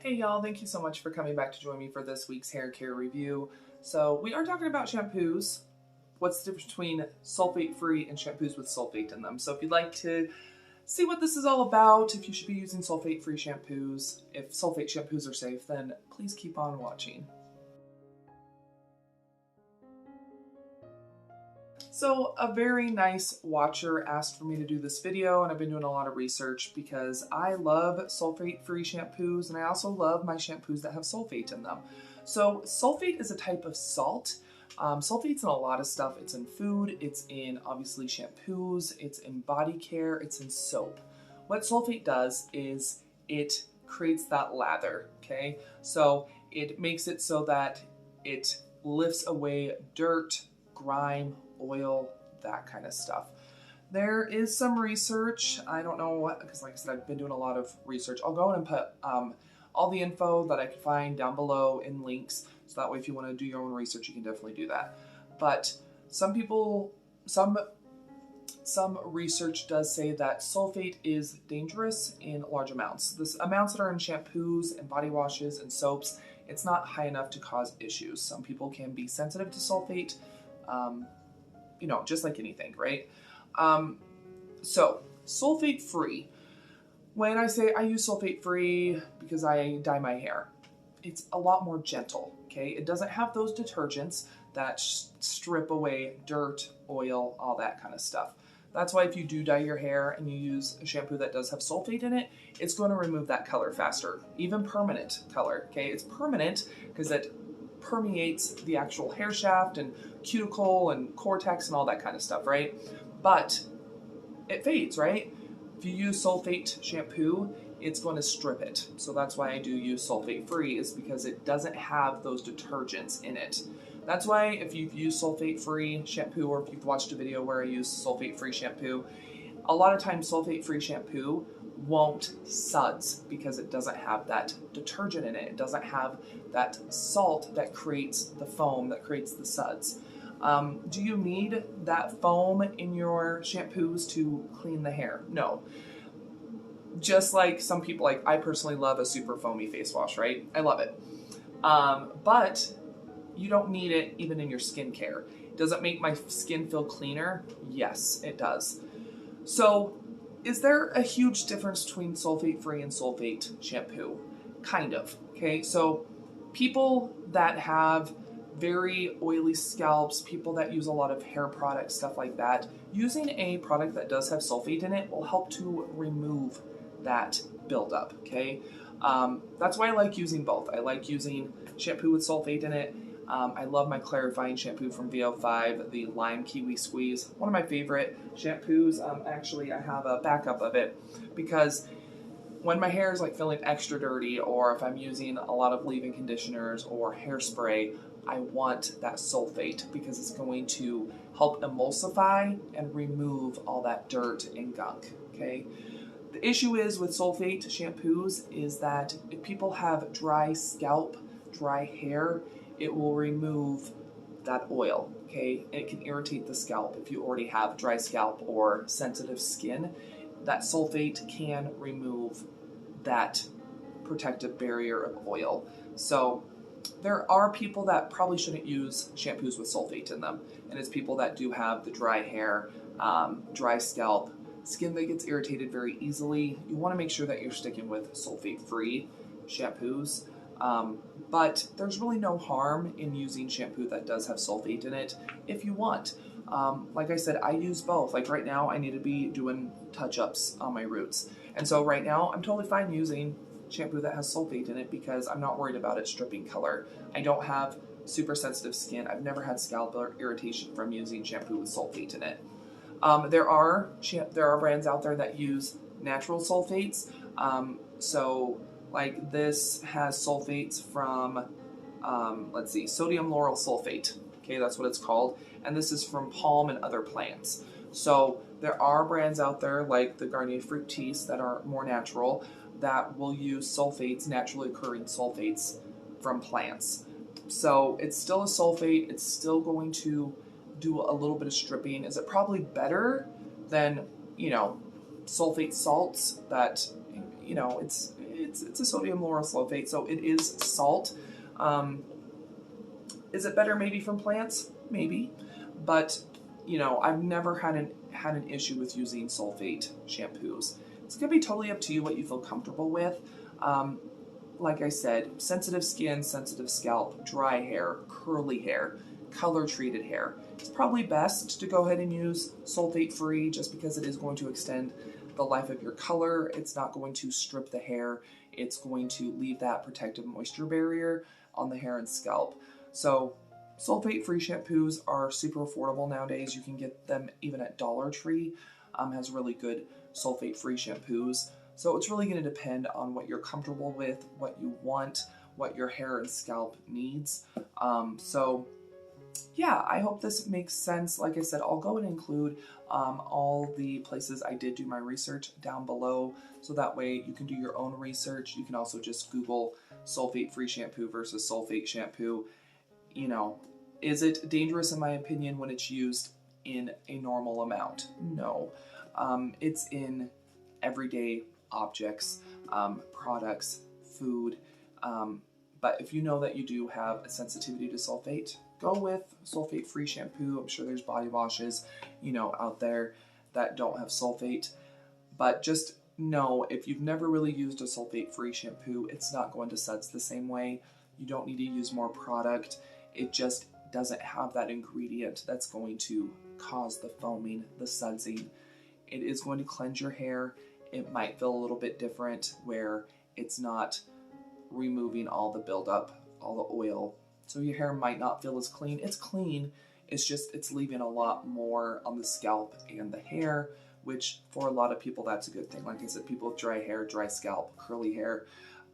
Hey y'all, thank you so much for coming back to join me for this week's hair care review. So we are talking about shampoos. What's the difference between sulfate-free and shampoos with sulfate in them? So if you'd like to see what this is all about, if you should be using sulfate-free shampoos, if sulfate shampoos are safe, then please keep on watching. So a very nice watcher asked for me to do this video, and I've been doing a lot of research because I love sulfate-free shampoos and I also love my shampoos that have sulfate in them. So sulfate is a type of salt. Sulfate's in a lot of stuff. It's in food, it's in obviously shampoos, it's in body care, it's in soap. What sulfate does is it creates that lather, okay? So it makes it so that it lifts away dirt, grime, oil, that kind of stuff. There is some research. I don't know what, because like I said, I've been doing a lot of research. I'll go in and put all the info that I can find down below in links. So that way, if you want to do your own research, you can definitely do that. But some research does say that sulfate is dangerous in large amounts. The amounts that are in shampoos and body washes and soaps, it's not high enough to cause issues. Some people can be sensitive to sulfate. You know, just like anything, right? So sulfate-free. When I say I use sulfate-free because I dye my hair, it's a lot more gentle, okay? It doesn't have those detergents that strip away dirt, oil, all that kind of stuff. That's why if you do dye your hair and you use a shampoo that does have sulfate in it, it's going to remove that color faster, even permanent color, okay? It's permanent because it permeates the actual hair shaft and cuticle and cortex and all that kind of stuff, right? But it fades, right? If you use sulfate shampoo, it's going to strip it. So that's why I do use sulfate-free, is because it doesn't have those detergents in it. That's why if you've used sulfate-free shampoo, or if you've watched a video where I use sulfate-free shampoo, a lot of times sulfate-free shampoo won't suds because it doesn't have that detergent in it. It doesn't have that salt that creates the foam, that creates the suds. Do you need that foam in your shampoos to clean the hair? No. Just like some people, like I personally love a super foamy face wash, right? I love it. But you don't need it even in your skincare. Does it make my skin feel cleaner? Yes, it does. So is there a huge difference between sulfate-free and sulfate shampoo? Kind of, okay? So people that have very oily scalps, people that use a lot of hair products, stuff like that, using a product that does have sulfate in it will help to remove that buildup, okay? That's why I like using both. I like using shampoo with sulfate in it. I love my clarifying shampoo from VO5, the Lime Kiwi Squeeze. One of my favorite shampoos. Actually, I have a backup of it because when my hair is like feeling extra dirty, or if I'm using a lot of leave-in conditioners or hairspray, I want that sulfate because it's going to help emulsify and remove all that dirt and gunk, okay? The issue is with sulfate shampoos is that if people have dry scalp, dry hair, it will remove that oil, okay? And it can irritate the scalp. If you already have dry scalp or sensitive skin, that sulfate can remove that protective barrier of oil. So there are people that probably shouldn't use shampoos with sulfate in them. And it's people that do have the dry hair, dry scalp, skin that gets irritated very easily. You want to make sure that you're sticking with sulfate-free shampoos. But there's really no harm in using shampoo that does have sulfate in it if you want. Like I said, I use both. Like right now, I need to be doing touch-ups on my roots. And so right now, I'm totally fine using shampoo that has sulfate in it because I'm not worried about it stripping color. I don't have super sensitive skin. I've never had scalp irritation from using shampoo with sulfate in it. There are brands out there that use natural sulfates. So like this has sulfates from, let's see, sodium lauryl sulfate. Okay, that's what it's called. And this is from palm and other plants. So there are brands out there like the Garnier Fructis that are more natural that will use sulfates, naturally occurring sulfates from plants. So it's still a sulfate. It's still going to do a little bit of stripping. Is it probably better than, you know, sulfate salts that, you know, it's it's a sodium lauryl sulfate, so it is salt. Is it better maybe from plants? Maybe, but I've never had an issue with using sulfate shampoos. It's gonna be totally up to you what you feel comfortable with. Like I said, sensitive skin, sensitive scalp, dry hair, curly hair, color treated hair. It's probably best to go ahead and use sulfate-free just because it is going to extend the life of your color. It's not going to strip the hair. It's going to leave that protective moisture barrier on the hair and scalp. So sulfate-free shampoos are super affordable nowadays. You can get them even at Dollar Tree. Has really good sulfate-free shampoos. So it's really going to depend on what you're comfortable with, what you want, what your hair and scalp needs. So yeah, I hope this makes sense. Like I said, I'll go and include all the places I did do my research down below, so that way you can do your own research. You can also just Google sulfate-free shampoo versus sulfate shampoo. Is it dangerous in my opinion when it's used in a normal amount? No. It's in everyday objects, products, food, but if you know that you do have a sensitivity to sulfate, go with sulfate-free shampoo. I'm sure there's body washes, out there that don't have sulfate, but just know if you've never really used a sulfate-free shampoo, it's not going to suds the same way. You don't need to use more product. It just doesn't have that ingredient that's going to cause the foaming, the sudsing. It is going to cleanse your hair. It might feel a little bit different where it's not removing all the buildup, all the oil. So your hair might not feel as clean. It's clean, it's leaving a lot more on the scalp and the hair, which for a lot of people, that's a good thing. Like I said, people with dry hair, dry scalp, curly hair,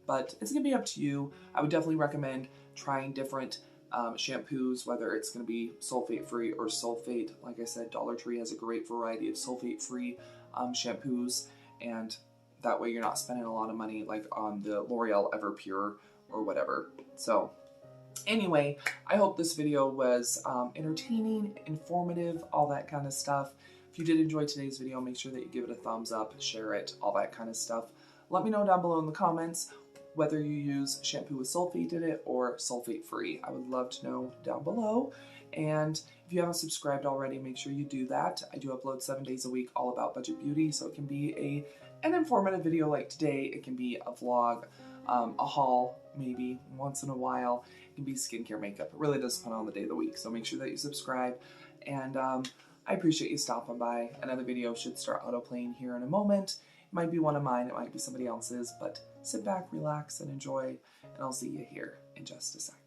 but it's gonna be up to you. I would definitely recommend trying different shampoos, whether it's going to be sulfate-free or sulfate. Like I said, Dollar Tree has a great variety of sulfate-free shampoos, and that way you're not spending a lot of money like on the L'Oreal Everpure or whatever. So anyway, I hope this video was entertaining, informative, all that kind of stuff. If you did enjoy today's video, make sure that you give it a thumbs up, share it, all that kind of stuff. Let me know down below in the comments whether you use shampoo with sulfate in it or sulfate-free. I would love to know down below. And if you haven't subscribed already, make sure you do that. I do upload 7 days a week all about budget beauty, so it can be an informative video like today. It can be a vlog, a haul maybe once in a while. It can be skincare, makeup. It really does depend on the day of the week, so make sure that you subscribe. And I appreciate you stopping by. Another video should start auto-playing here in a moment. It might be one of mine, it might be somebody else's, but sit back, relax, and enjoy, and I'll see you here in just a sec.